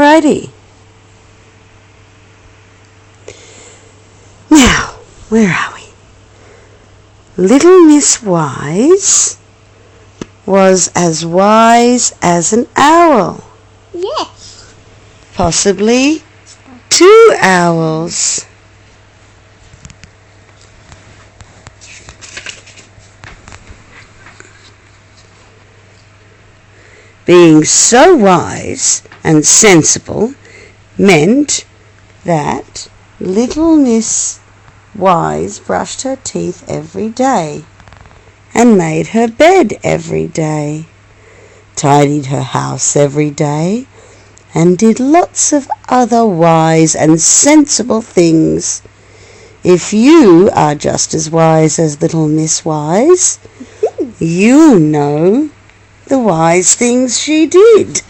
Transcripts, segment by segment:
Alrighty. Now, where are we? Little Miss Wise was as wise as an owl. Yes. Possibly 2 owls. Being so wise and sensible meant that little Miss Wise brushed her teeth every day and made her bed every day, tidied her house every day, and did lots of other wise and sensible things. If you are just as wise as little Miss Wise, you know the wise things she did.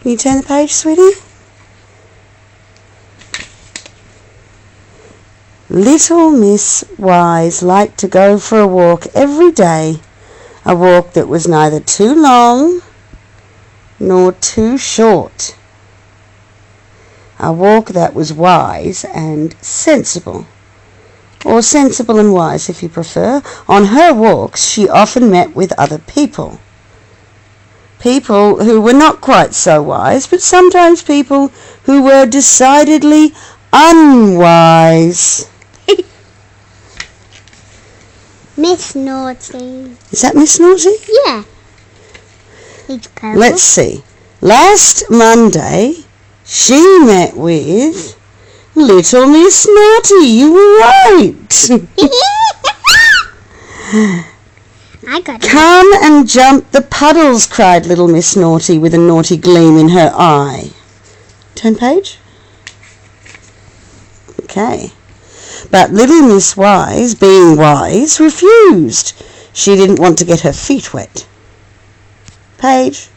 Can you turn the page, sweetie? Little Miss Wise liked to go for a walk every day, a walk that was neither too long nor too short, a walk that was wise and sensible, or sensible and wise if you prefer. On her walks she often met with other people who were not quite so wise, but sometimes people who were decidedly unwise. Miss Naughty. Is that Miss Naughty? Yeah. He's purple. Let's see. Last Monday she met with Little Miss Naughty. You were right. I got it. Come and jump the puddles, cried Little Miss Naughty with a naughty gleam in her eye. Turn page. Okay. But Little Miss Wise, being wise, refused. She didn't want to get her feet wet. Page.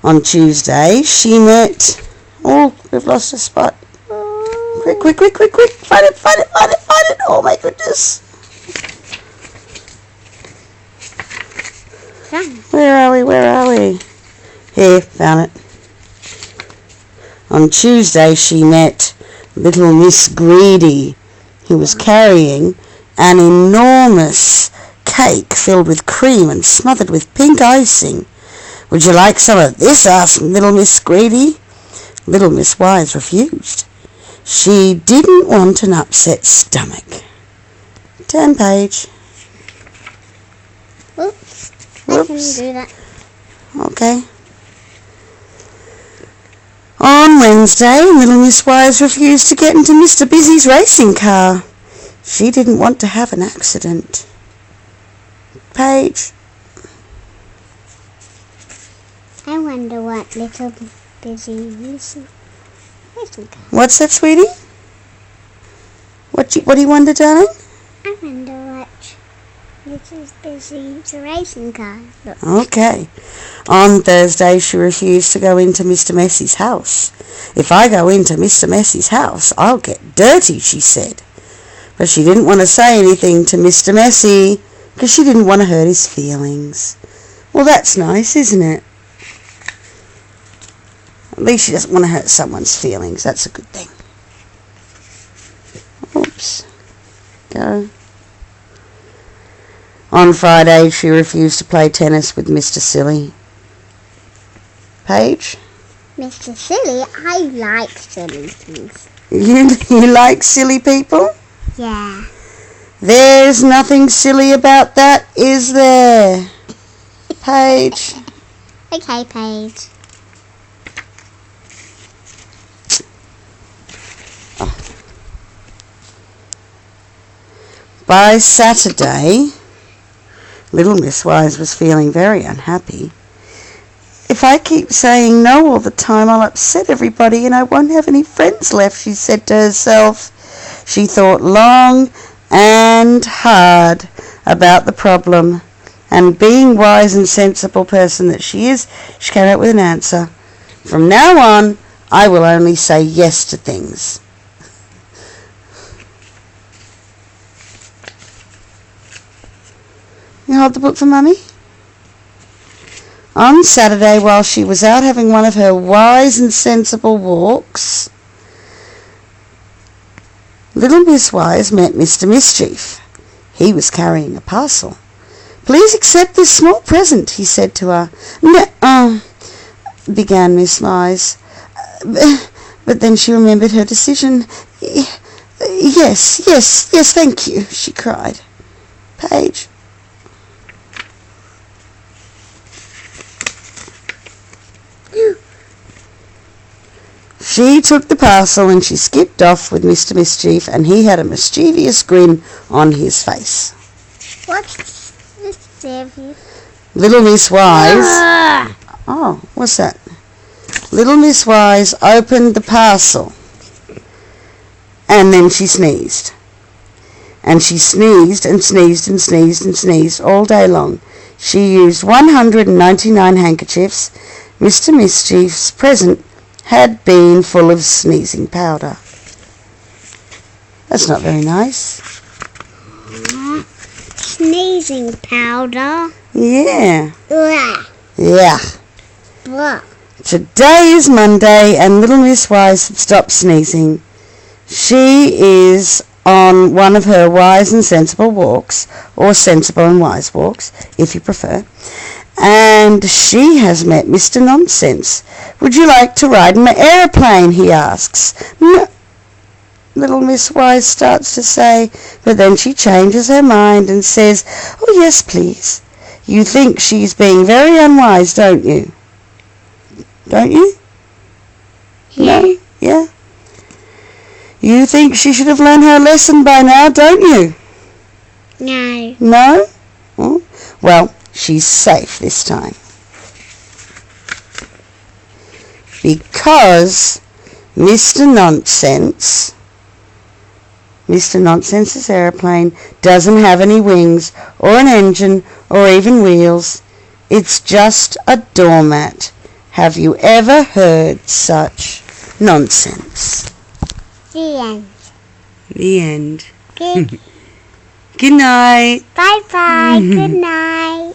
On Tuesday she met... Oh, we've lost a spot. Quick. Find it. Oh, my goodness. Where are we? Here, found it. On Tuesday she met Little Miss Greedy, who was carrying an enormous cake filled with cream and smothered with pink icing. Would you like some of this? Asked Little Miss Greedy. Little Miss Wise refused. She didn't want an upset stomach. Turn page. Oops. I can do that. Okay. On Wednesday, Little Miss Wise refused to get into Mr. Busy's racing car. She didn't want to have an accident. Page. I wonder what Little Busy racing car. What's that, sweetie? What do you wonder, darling? I wonder what Little Busy's racing car looks. Okay. On Thursday, she refused to go into Mr. Messy's house. If I go into Mr. Messy's house, I'll get dirty, she said. But she didn't want to say anything to Mr. Messy because she didn't want to hurt his feelings. Well, that's nice, isn't it? At least she doesn't want to hurt someone's feelings. That's a good thing. Oops. Go. On Friday, she refused to play tennis with Mr. Silly. Page. Mr. Silly, I like silly things. You like silly people? Yeah. There's nothing silly about that, is there? Page. Okay, Paige. By Saturday, Little Miss Wise was feeling very unhappy. If I keep saying no all the time, I'll upset everybody and I won't have any friends left, she said to herself. She thought long and hard about the problem, and being wise and sensible person that she is, she came up with an answer. From now on, I will only say yes to things. You hold the book for Mummy. On Saturday, while she was out having one of her wise and sensible walks, little Miss Wise met Mr. Mischief. He was carrying a parcel. "Please accept this small present," he said to her. "No, began Miss Wise. But then she remembered her decision. Yes, thank you," she cried. Page. She took the parcel and she skipped off with Mr. Mischief, and he had a mischievous grin on his face. What's mischievous? Little Miss Wise... Oh, what's that? Little Miss Wise opened the parcel, and then she sneezed. And she sneezed and sneezed and sneezed and sneezed all day long. She used 199 handkerchiefs. Mr. Mischief's present had been full of sneezing powder. That's not very nice. Sneezing powder? Yeah. Blah. Yeah. Blah. Today is Monday and little Miss Wise had stopped sneezing. She is on one of her wise and sensible walks, or sensible and wise walks, if you prefer, and she has met Mr. Nonsense. "Would you like to ride in my aeroplane?" he asks. "No," little Miss Wise starts to say, but then she changes her mind and says, "Oh, yes, please." You think she's being very unwise, don't you? Don't you? Yeah. No? Yeah? You think she should have learned her lesson by now, don't you? No. No? Oh, well, she's safe this time. Because Mr. Nonsense's aeroplane doesn't have any wings or an engine or even wheels. It's just a doormat. Have you ever heard such nonsense? The end. The end. Good. Good night. Bye-bye. Good night.